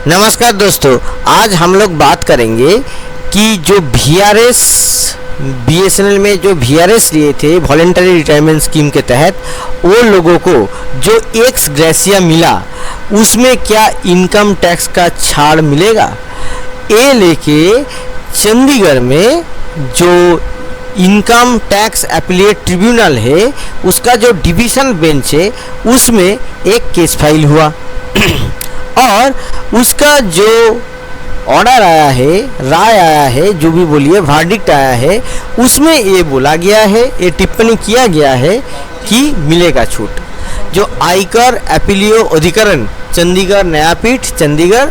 नमस्कार दोस्तों, आज हम लोग बात करेंगे कि जो VRS BSNL में जो VRS लिए थे वॉलेंटरी रिटायरमेंट स्कीम के तहत, वो लोगों को जो एक्स ग्रेशिया मिला उसमें क्या इनकम टैक्स का छाड़ मिलेगा। ये लेके चंडीगढ़ में जो इनकम टैक्स अपीलेट ट्रिब्यूनल है उसका जो डिवीज़न बेंच है उसमें एक केस फाइल हुआ और उसका जो ऑर्डर आया है, राय आया है, जो भी बोलिए वर्डिक्ट आया है, उसमें ये बोला गया है, ये टिप्पणी किया गया है कि मिलेगा छूट। जो आयकर अपीलीय अधिकरण चंडीगढ़ न्यायपीठ चंडीगढ़,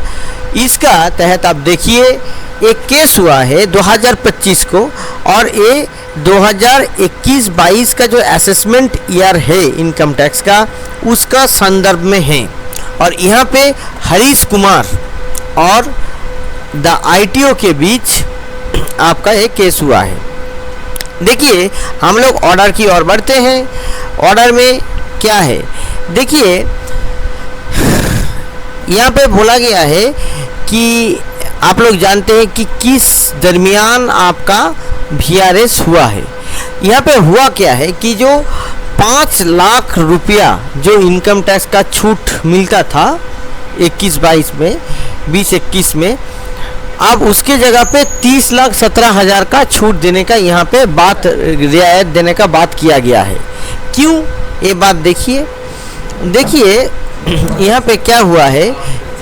इसका तहत आप देखिए एक केस हुआ है 2025 को और ये 2021-22 का जो असेसमेंट ईयर है इनकम टैक्स का उसका संदर्भ में है। और यहाँ पे हरीश कुमार और द ITO के बीच आपका एक केस हुआ है। देखिए हम लोग ऑर्डर की ओर बढ़ते हैं। ऑर्डर में क्या है देखिए, यहाँ पे बोला गया है कि आप लोग जानते हैं कि किस दरमियान आपका VRS हुआ है। यहाँ पे हुआ क्या है कि जो 5 लाख रुपया जो इनकम टैक्स का छूट मिलता था 21-22 में 20-21 में, अब उसके जगह पे 30,17,000 का छूट देने का यहाँ पे बात, रियायत देने का बात किया गया है। क्यों ये बात देखिए यहाँ पे क्या हुआ है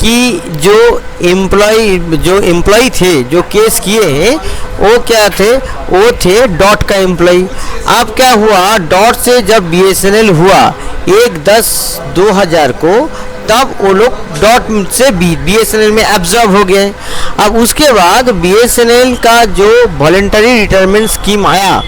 कि जो एम्प्लॉय थे जो केस किए हैं वो क्या थे, वो थे डॉट का एम्प्लॉय। अब क्या हुआ, डॉट से जब BSNL हुआ 1/10/2000 को, तब वो लोग डॉट से BSNL में एब्जॉर्ब हो गए। अब उसके बाद BSNL का जो वॉलेंटरी रिटायरमेंट स्कीम आया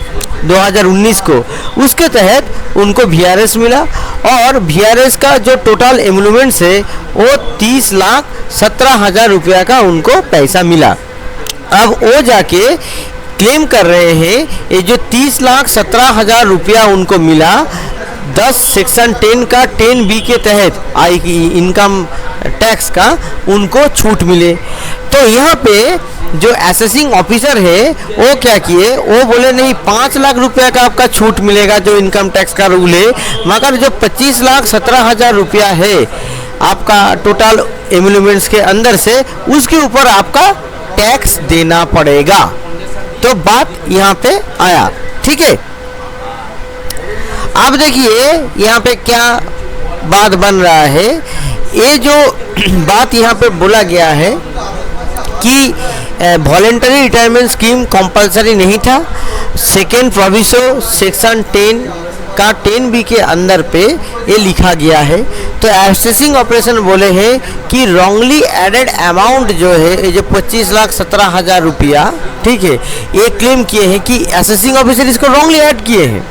2019 को, उसके तहत उनको VRS मिला और VRS का जो टोटल एमोल्यूमेंट्स है वो 30,17,000 रुपया का उनको पैसा मिला। अब वो जाके क्लेम कर रहे हैं ये जो 30,17,000 रुपया उनको मिला 10 सेक्शन 10 का 10B के तहत इनकम टैक्स का उनको छूट मिले। तो यहाँ पे जो असेसिंग ऑफिसर है वो क्या किए, वो बोले नहीं 5 लाख रुपया का आपका छूट मिलेगा जो इनकम टैक्स का रूल है, मगर जो 25,17,000 रुपया है आपका टोटल एमोल्यूमेंट्स के अंदर से, उसके ऊपर आपका टैक्स देना पड़ेगा। तो बात यहाँ पे आया, ठीक है। अब देखिए यहाँ पे क्या बात बन रहा है। ये जो बात यहाँ पे बोला गया है कि वॉलेंटरी रिटायरमेंट स्कीम कंपलसरी नहीं था। सेकेंड प्रोविजो सेक्शन 10 का 10B के अंदर पे ये लिखा गया है। तो असेसिंग ऑपरेशन बोले हैं कि रॉन्गली एडेड अमाउंट जो है ये जो 25,17,000 रुपया, ठीक है, ये क्लेम किए हैं कि असेसिंग ऑफिसर इसको रॉन्गली ऐड किए हैं,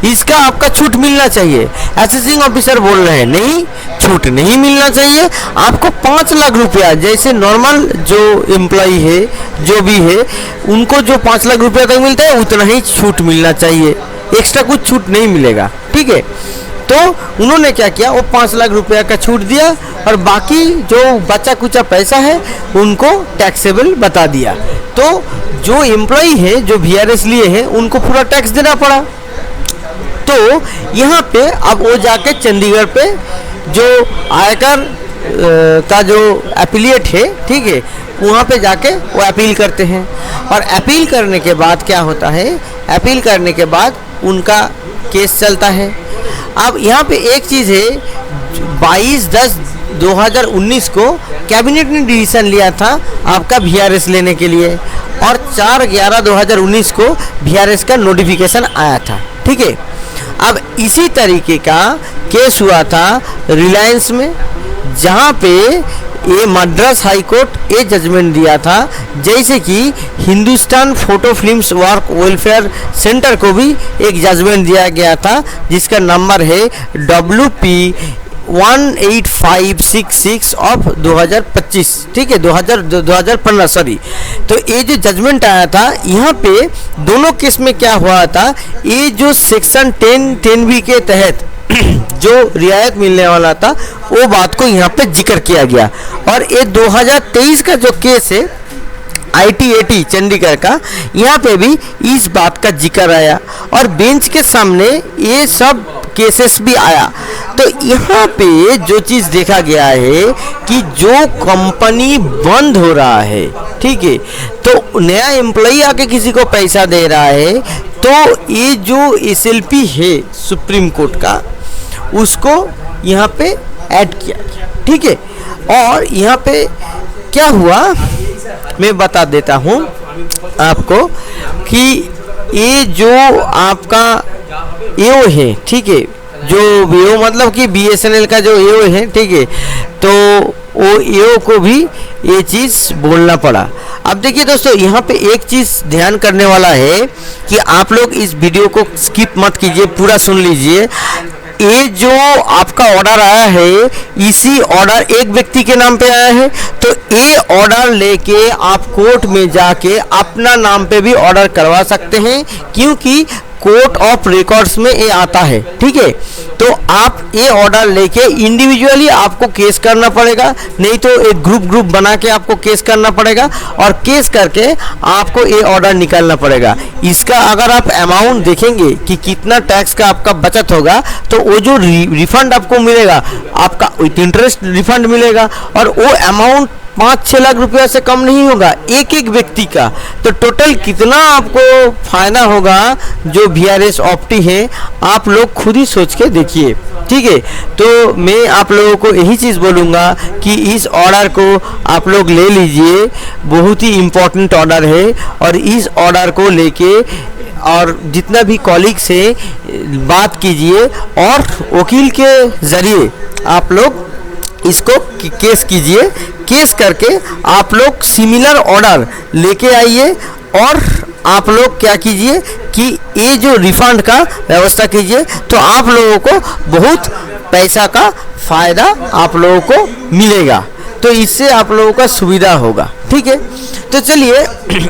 इसका आपका छूट मिलना चाहिए। असेसिंग ऑफिसर बोल रहे हैं नहीं, छूट नहीं मिलना चाहिए, आपको 5 लाख रुपया, जैसे नॉर्मल जो एम्प्लॉय है जो भी है उनको जो 5 लाख रुपया तक मिलता है उतना ही छूट मिलना चाहिए, एक्स्ट्रा कुछ छूट नहीं मिलेगा, ठीक है। तो उन्होंने क्या किया, वो 5 लाख रुपया का छूट दिया और बाकी जो बचा कुचा पैसा है उनको टैक्सेबल बता दिया। तो जो एम्प्लॉय है जो VRS लिए हैं उनको पूरा टैक्स देना पड़ा। तो यहाँ पे अब वो जाके चंडीगढ़ पे जो आयकर का जो अपीलिएट है, ठीक है, वहाँ पे जाके वो अपील करते हैं और अपील करने के बाद क्या होता है, अपील करने के बाद उनका केस चलता है। अब यहाँ पे एक चीज़ है, 22/10/2019 को कैबिनेट ने डिसीजन लिया था आपका VRS लेने के लिए और 4/11/2019 को VRS का नोटिफिकेशन आया था, ठीक है। अब इसी तरीके का केस हुआ था रिलायंस में, जहाँ पे ये मद्रास हाई कोर्ट ये जजमेंट दिया था जैसे कि Hindustan photo films work welfare centre को भी एक जजमेंट दिया गया था जिसका नंबर है WP 18566 ऑफ 2025, ठीक है, 2015 सॉरी। तो ये जो जजमेंट आया था यहाँ पे दोनों केस में क्या हुआ था, ये जो सेक्शन 10 10B के तहत जो रियायत मिलने वाला था वो बात को यहाँ पे जिक्र किया गया। और ये 2023 का जो केस है ITAT चंडीगढ़ का, यहाँ पे भी इस बात का जिक्र आया और बेंच के सामने ये सब केसेस भी आया। तो यहाँ पे जो चीज़ देखा गया है कि जो कंपनी बंद हो रहा है, ठीक है, तो नया एम्प्लॉई आके किसी को पैसा दे रहा है, तो ये जो SLP है सुप्रीम कोर्ट का, उसको यहाँ पे ऐड किया गया, ठीक है। और यहाँ पे क्या हुआ मैं बता देता हूँ आपको कि ये जो आपका EO है, ठीक है, जो EO मतलब कि BSNL का जो EO है, ठीक है, तो वो EO को भी ये चीज़ बोलना पड़ा। अब देखिए दोस्तों, यहाँ पे एक चीज़ ध्यान करने वाला है कि आप लोग इस वीडियो को स्किप मत कीजिए, पूरा सुन लीजिए। ये जो आपका ऑर्डर आया है, इसी ऑर्डर एक व्यक्ति के नाम पे आया है, तो ये ऑर्डर लेके आप कोर्ट में जाके अपना नाम पे भी ऑर्डर करवा सकते हैं, क्योंकि कोर्ट ऑफ रिकॉर्ड्स में ये आता है, ठीक है। तो आप ये ऑर्डर लेके इंडिविजुअली आपको केस करना पड़ेगा, नहीं तो एक ग्रुप बना के आपको केस करना पड़ेगा, और केस करके आपको ये ऑर्डर निकालना पड़ेगा। इसका अगर आप अमाउंट देखेंगे कि कितना टैक्स का आपका बचत होगा, तो वो जो रिफंड आपको मिलेगा, आपका विथ इंटरेस्ट रिफंड मिलेगा, और वो अमाउंट 5-6 लाख रुपया से कम नहीं होगा एक एक व्यक्ति का। तो टोटल कितना आपको फायदा होगा जो VRS ऑप्टी है, आप लोग खुद ही सोच के देखिए, ठीक है। तो मैं आप लोगों को यही चीज़ बोलूँगा कि इस ऑर्डर को आप लोग ले लीजिए, बहुत ही इम्पोर्टेंट ऑर्डर है, और इस ऑर्डर को लेके और जितना भी कॉलीग्स है बात कीजिए, और वकील के ज़रिए आप लोग इसको केस कीजिए। केस करके आप लोग सिमिलर ऑर्डर लेके आइए, और आप लोग क्या कीजिए कि ये जो रिफंड का व्यवस्था कीजिए, तो आप लोगों को बहुत पैसा का फ़ायदा आप लोगों को मिलेगा। तो इससे आप लोगों का सुविधा होगा, ठीक है। तो चलिए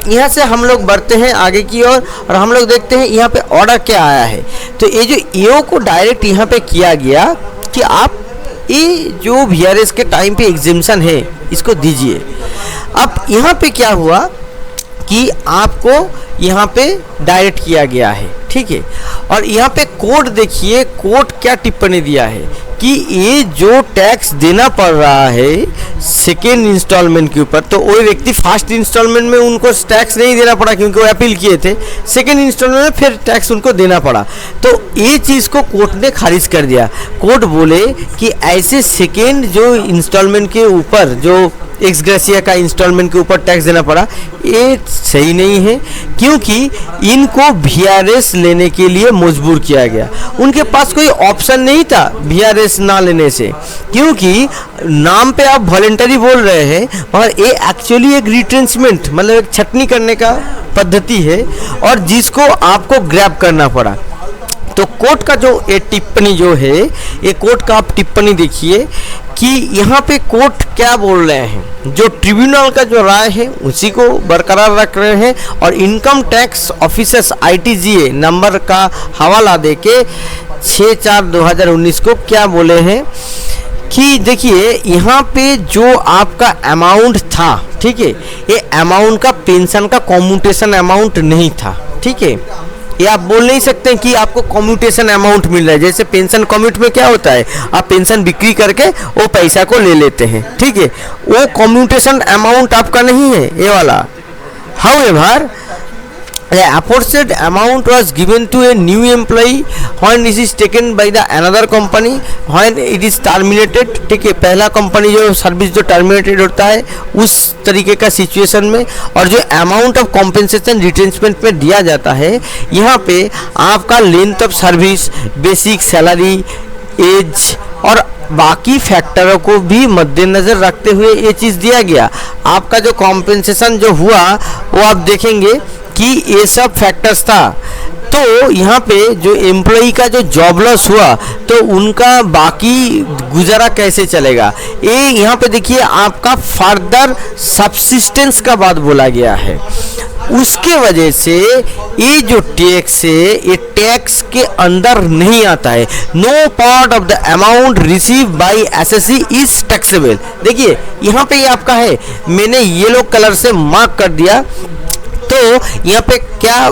यहाँ से हम लोग बढ़ते हैं आगे की ओर, और हम लोग देखते हैं यहाँ पे ऑर्डर क्या आया है। तो ये जो EO को डायरेक्ट यहाँ पे किया गया कि आप ये जो VRS के टाइम पे एग्जेम्पशन है इसको दीजिए। अब यहाँ पे क्या हुआ कि आपको यहाँ पे डायरेक्ट किया गया है, ठीक है। और यहाँ पे कोर्ट देखिए, कोर्ट क्या टिप्पणी दिया है कि ये जो टैक्स देना पड़ रहा है सेकेंड इंस्टॉलमेंट के ऊपर, तो वही व्यक्ति फर्स्ट इंस्टॉलमेंट में उनको टैक्स नहीं देना पड़ा क्योंकि वो अपील किए थे, सेकेंड इंस्टॉलमेंट में फिर टैक्स उनको देना पड़ा। तो ये चीज़ को कोर्ट ने खारिज कर दिया। कोर्ट बोले कि ऐसे सेकेंड जो इंस्टॉलमेंट के ऊपर जो एक्स ग्रेसिया का इंस्टॉलमेंट के ऊपर टैक्स देना पड़ा, ये सही नहीं है, क्योंकि इनको VRS लेने के लिए मजबूर किया गया। उनके पास कोई ऑप्शन नहीं था VRS ना लेने से, क्योंकि नाम पे आप वॉलेंटरी बोल रहे हैं, और ये एक्चुअली एक रिट्रेंचमेंट मतलब एक छटनी करने का पद्धति है, और जिसको आपको ग्रैब करना पड़ा। तो कोर्ट का जो ये टिप्पणी जो है, ये कोर्ट का आप टिप्पणी देखिए कि यहाँ पे कोर्ट क्या बोल रहे हैं, जो ट्रिब्यूनल का जो राय है उसी को बरकरार रख रहे हैं, और income tax officers ITGA number का हवाला देके 6/4/2019 को क्या बोले हैं कि देखिए यहाँ पे जो आपका अमाउंट था, ठीक है, ये अमाउंट का पेंशन का कम्यूटेशन अमाउंट नहीं था, ठीक है। ये आप बोल नहीं सकते कि आपको कम्यूटेशन अमाउंट मिल रहा है। जैसे पेंशन कम्यूट में क्या होता है, आप पेंशन बिक्री करके वो पैसा को ले लेते हैं, ठीक है, वो कम्यूटेशन अमाउंट आपका नहीं है ये वाला। However, the aforesaid amount was given to a new employee when it is taken by the another company when it is terminated, ठीक है। पहला कंपनी जो सर्विस जो टर्मिनेटेड होता है उस तरीके का सिचुएशन में, और जो अमाउंट ऑफ कॉम्पेंसेशन रिटेंचमेंट में दिया जाता है, यहाँ पे आपका length of service, basic salary, age और बाकी फैक्टरों को भी मद्देनज़र रखते हुए ये चीज़ दिया गया। आपका जो कॉम्पेंसेशन जो हुआ वो आप देखेंगे कि ये सब फैक्टर्स था। तो यहाँ पे जो एम्प्लॉई का जो जॉब लॉस हुआ, तो उनका बाकी गुजारा कैसे चलेगा, ये यहाँ पे देखिए आपका फर्दर सब्सिस्टेंस का बात बोला गया है। उसके वजह से ये जो टैक्स है ये टैक्स के अंदर नहीं आता है। No part of the amount receive by SSC is taxable. देखिए यहाँ पे ये आपका है, मैंने येलो कलर से मार्क कर दिया। तो यहाँ पे क्या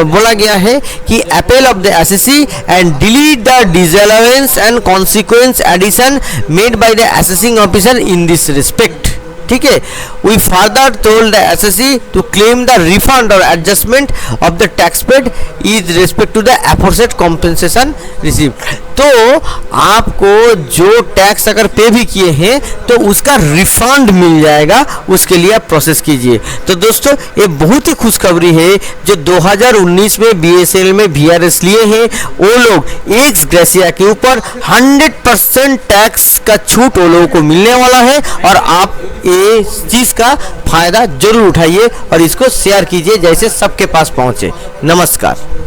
बोला गया है कि appeal of the SSC and delete the disallowance and consequence addition made by the assessing officer in this respect. ठीक है, we further told the SSC to claim the refund और adjustment of the tax paid is respect to the aforesaid compensation receive. तो आपको जो tax अगर पे भी किए हैं तो उसका रिफंड मिल जाएगा, उसके लिए आप प्रोसेस कीजिए। तो दोस्तों ये बहुत ही खुशखबरी है, जो 2019 में बीएसएल में वीआरएस लिए हैं वो लोग एक्स ग्रेसिया के ऊपर 100% टैक्स का छूट वो लोगों को मिलने वाला है, और आप ये चीज़ का फायदा जरूर उठाइए और इसको शेयर कीजिए जैसे सबके पास पहुंचे। नमस्कार।